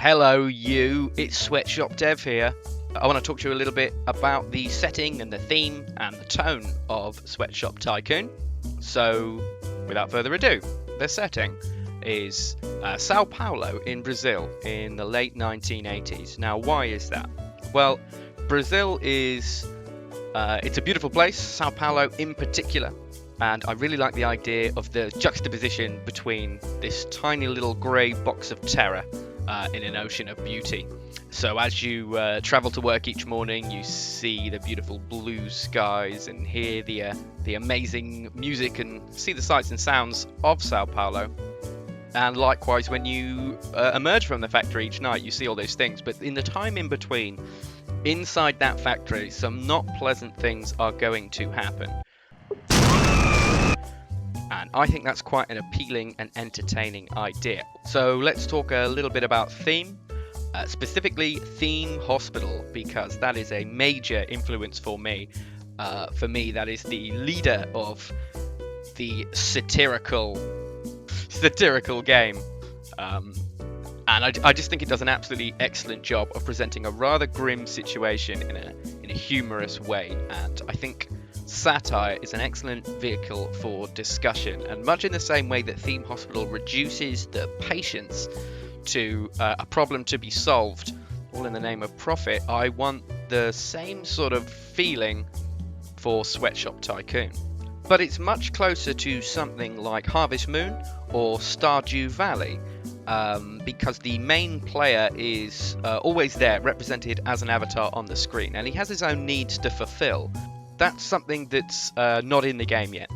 Hello you, it's Sweatshop Dev here. I want to talk to you a little bit about the setting and the theme and the tone of Sweatshop Tycoon. So, without further ado, the setting is Sao Paulo in Brazil in the late 1980s. Now, why is that? Well, Brazil is it's a beautiful place, Sao Paulo in particular. And I really like the idea of the juxtaposition between this tiny little grey box of terror in an ocean of beauty. So as you travel to work each morning, you see the beautiful blue skies and hear the amazing music and see the sights and sounds of Sao Paulo. And likewise, when you emerge from the factory each night, you see all those things. But in the time in between, inside that factory, some not pleasant things are going to happen. And I think that's quite an appealing and entertaining idea. So let's talk a little bit about theme, specifically Theme Hospital, because that is a major influence for me. For me, that is the leader of the satirical game. And I just think it does an absolutely excellent job of presenting a rather grim situation in a humorous way. And I think satire is an excellent vehicle for discussion, and much in the same way that Theme Hospital reduces the patience to a problem to be solved, all in the name of profit, I want the same sort of feeling for Sweatshop Tycoon. But it's much closer to something like Harvest Moon or Stardew Valley, because the main player is always there, represented as an avatar on the screen, and he has his own needs to fulfill. That's something that's not in the game yet.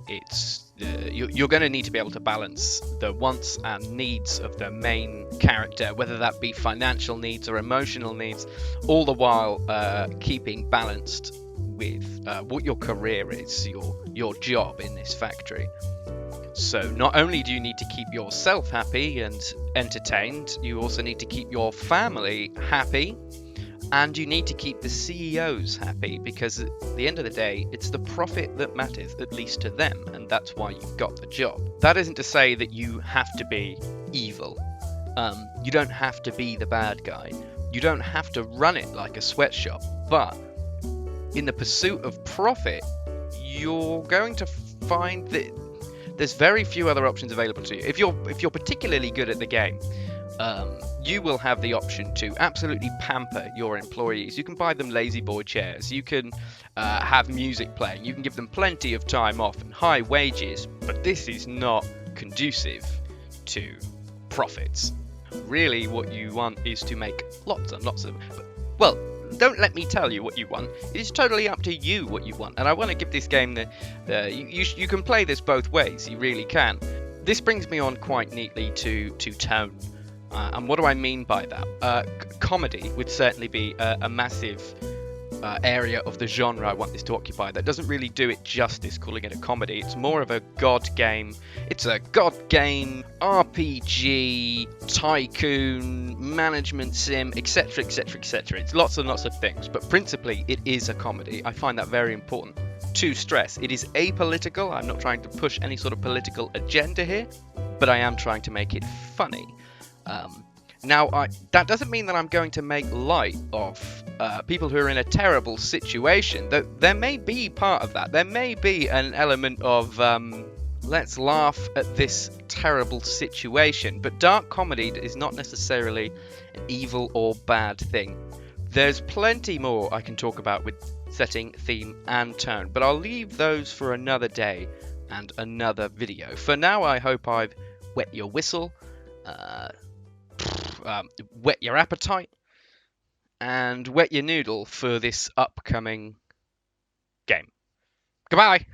It's you're going to need to be able to balance the wants and needs of the main character, whether that be financial needs or emotional needs, all the while keeping balanced with what your career is, your job in this factory. So not only do you need to keep yourself happy and entertained, you also need to keep your family happy. And you need to keep the CEOs happy, because at the end of the day, it's the profit that matters, at least to them, and that's why you've got the job. That isn't to say that you have to be evil. You don't have to be the bad guy. You don't have to run it like a sweatshop. But in the pursuit of profit, you're going to find that there's very few other options available to you. If you're particularly good at the game, you will have the option to absolutely pamper your employees. You can buy them lazy boy chairs, you can have music playing, you can give them plenty of time off and high wages, but this is not conducive to profits. Really, what you want is to make lots and lots of... Well, don't let me tell you what you want. It is totally up to you what you want, and I want to give this game you can play this both ways, you really can. This brings me on quite neatly to tone. And what do I mean by that? Comedy would certainly be a massive area of the genre I want this to occupy. That doesn't really do it justice calling it a comedy. It's more of a god game. It's a god game, RPG, tycoon, management sim, etc, etc, etc. It's lots and lots of things, but principally it is a comedy. I find that very important to stress. It is apolitical. I'm not trying to push any sort of political agenda here, but I am trying to make it funny. Now, that doesn't mean that I'm going to make light of people who are in a terrible situation. There may be part of that. There may be an element of, let's laugh at this terrible situation. But dark comedy is not necessarily an evil or bad thing. There's plenty more I can talk about with setting, theme, and tone. But I'll leave those for another day and another video. For now, I hope I've wet your whistle. Whet your appetite and wet your noodle for this upcoming game. Goodbye!